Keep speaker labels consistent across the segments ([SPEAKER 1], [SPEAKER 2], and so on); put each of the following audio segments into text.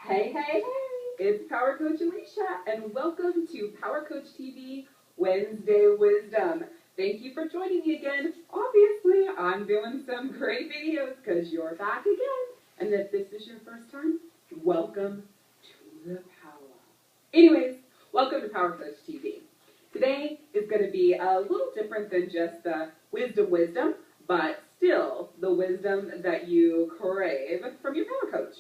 [SPEAKER 1] Hey, hey, hey! It's Power Coach Alishia, and welcome to Power Coach TV Wednesday Wisdom. Thank you for joining me again. Obviously, I'm doing some great videos because you're back again. And if this is your first time, welcome to the power. Anyways, welcome to Power Coach TV. Today is going to be a little different than just the wisdom, but still the wisdom that you crave from your Power Coach.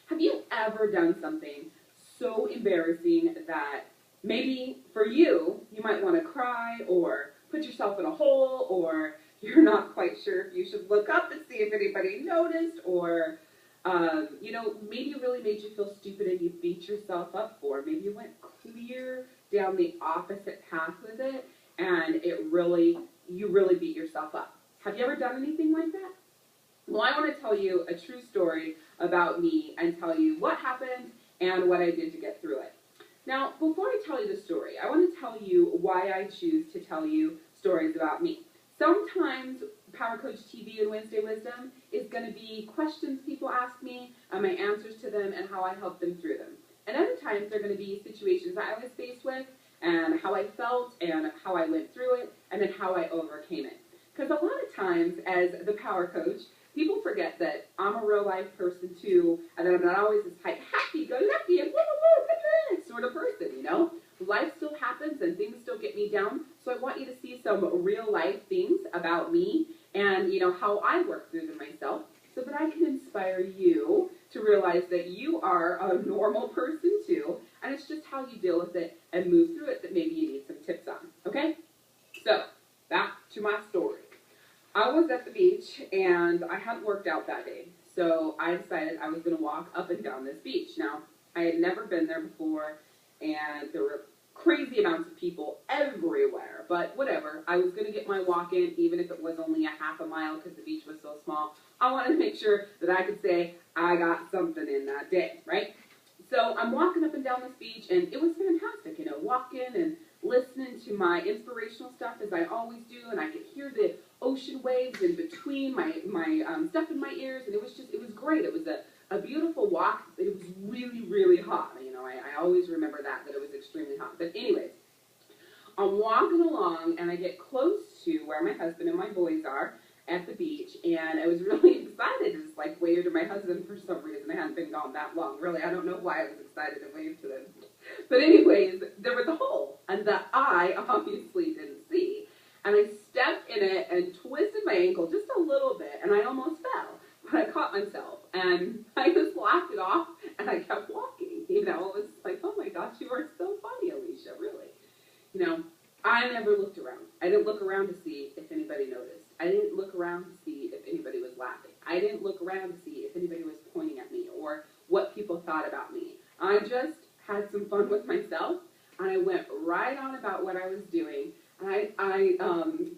[SPEAKER 1] Have you ever done something so embarrassing that maybe for you, you might want to cry or put yourself in a hole, or you're not quite sure if you should look up and see if anybody noticed, or maybe it really made you feel stupid and you beat yourself up for it. Maybe you went clear down the opposite path with it and you really beat yourself up. Have you ever done anything like that? Well, I want to tell you a true story about me and tell you what happened and what I did to get through it. Now, before I tell you the story, I want to tell you why I choose to tell you stories about me. Sometimes Power Coach TV and Wednesday Wisdom is going to be questions people ask me and my answers to them and how I help them through them. And other times they're going to be situations that I was faced with and how I felt and how I went through it and then how I overcame it. Because a lot of times as the Power Coach, people forget that I'm a real life person too, and that I'm not always this happy-go-lucky and woo-woo-woo sort of person, you know? Life still happens and things still get me down, so I want you to see some real life things about me and, how I work through them myself so that I can inspire you to realize that you are a normal person too, and it's just how you deal with it and move through it that maybe you need some tips on, okay? So, back to my story. I was at the beach, and I hadn't worked out that day, so I decided I was going to walk up and down this beach. Now, I had never been there before, and there were crazy amounts of people everywhere, but whatever. I was going to get my walk in, even if it was only a half a mile because the beach was so small. I wanted to make sure that I could say I got something in that day, right? So I'm walking up and down this beach, and it was fantastic, walking and listening to my inspirational stuff as I always do, and I could hear the ocean waves in between my stuff in my ears, and it was great. It was a beautiful walk. It was really, really hot. I always remember that it was extremely hot. But anyways, I'm walking along, and I get close to where my husband and my boys are at the beach, and I was really excited to just wave to my husband for some reason. I hadn't been gone that long, really. I don't know why I was excited to wave to them. But anyways, there was a hole, and that I obviously didn't see. And I stepped in it and twisted my ankle just a little bit, and I almost fell. But I caught myself, and I just laughed it off, and I kept walking. It was like, oh my gosh, you are so funny, Alishia, really. I never looked around. I didn't look around to see if anybody noticed. I didn't look around to see if anybody was laughing. I didn't look around to see if anybody was pointing at me or what people thought about me. I just had some fun with myself, and I went right on about what I was doing. And I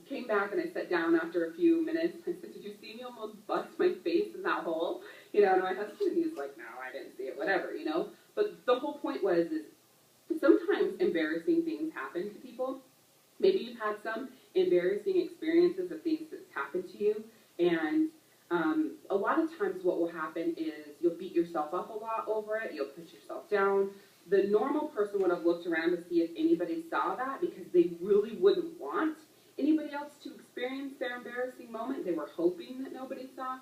[SPEAKER 1] came back and I sat down after a few minutes. I said, did you see me almost bust my face in that hole? And my husband, he was like, no, I didn't see it, whatever, But the whole point was is sometimes embarrassing things happen to people. Maybe you've had some embarrassing experiences of things that's happened to you, and a lot of times what will happen is you'll beat yourself up a lot over it, you'll put yourself down. The normal person would have looked around to see if anybody saw that because they really wouldn't want anybody else to experience their embarrassing moment. They were hoping that nobody saw,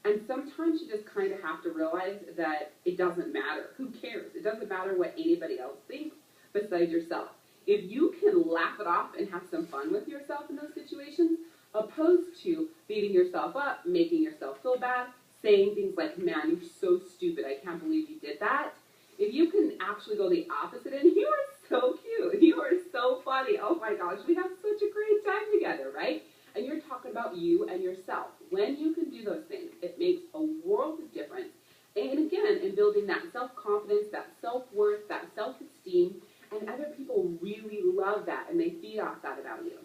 [SPEAKER 1] and sometimes you just kind of have to realize that it doesn't matter. Who cares? It doesn't matter what anybody else thinks besides yourself. If you can laugh it off and have some fun with yourself in those situations, opposed to beating yourself up, making yourself feel bad, saying things like, man, you're so stupid, I can't believe you did that. If you can actually go the opposite end, you are so cute, you are so funny, oh my gosh, we have such a great time together, right? And you're talking about you and yourself. When you can do those things, it makes a world of difference. And again, in building that self-confidence, that self-worth, that self-esteem, and other people really love that, and they feed off that about you.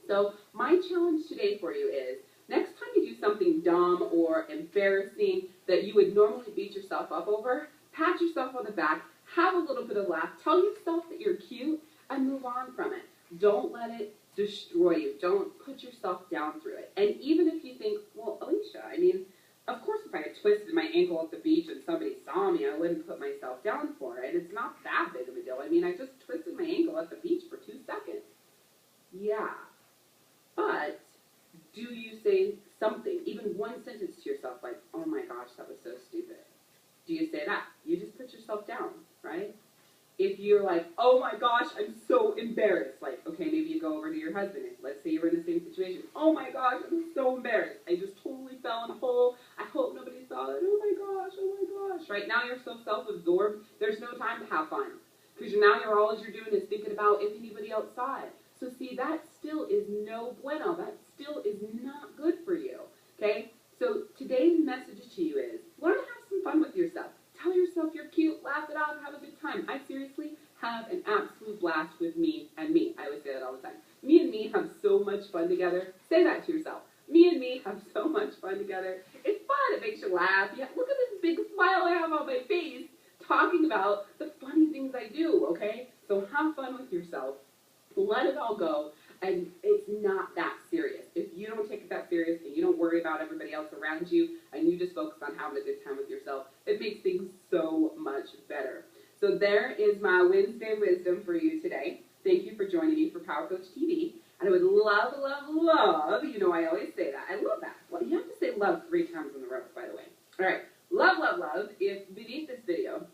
[SPEAKER 1] So my challenge today for you is, next time you do something dumb or embarrassing that you would normally beat yourself up over, pat yourself on the back, have a little bit of laugh, tell yourself that you're cute, and move on from it. Don't let it destroy you. Don't put yourself down through it. And even if you think, well, Alishia, of course if I had twisted my ankle at the beach and somebody saw me, I yourself down for it. It's not that big of a deal. I mean, I just twisted my ankle at the beach for 2 seconds. Yeah. But do you say something, even one sentence to yourself like, oh my gosh, that was so stupid? Do you say that? You just put yourself down, right? If you're like, oh my gosh, I'm so embarrassed, like, okay, maybe you go over to your husband, and let's say you were in the same situation. Oh my gosh, I'm so embarrassed. I just totally fell in a hole. I hope nobody saw it. Oh my gosh, right? Now you're so self-absorbed, there's no time to have fun. Because now all you're doing is thinking about if anybody else saw it. So see, that still is no bueno. That still is not good for you, okay? So today's message to you is, learn to have some fun with yourself. Tell yourself you're cute, laugh it off, have a good time. I seriously have an absolute blast with me and me. I always say that all the time. Me and me have so much fun together. Say that to yourself. Me and me have so much fun together. It's fun. It makes you laugh. Yeah, look at this big smile I have on my face talking about the funny things I do, okay? So have fun with yourself. Let it all go. And it's not that serious. If you don't take it that serious and you don't worry about everybody else around you and you just focus on having a good time with yourself, it makes things so much better. So there is my Wednesday wisdom for you today. Thank you for joining me for Power Coach TV. And I would love, you know I always say that. I love that. Well, you have to say love 3 times in a row, by the way. All right. Love, if beneath this video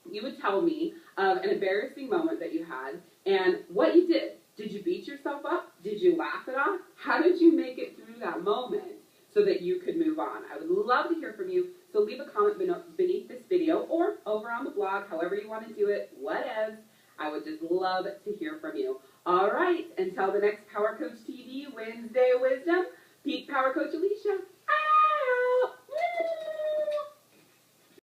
[SPEAKER 1] you would tell me of an embarrassing moment that you had and what you did. Did you beat yourself up? Did you laugh it off? How did you make it through that moment so that you could move on? I would love to hear from you, so leave a comment beneath this video or over on the blog, however you want to do it, whatevs. I would just love to hear from you. All right, until the next Power Coach TV Wednesday Wisdom, Peak Power Coach Alishia.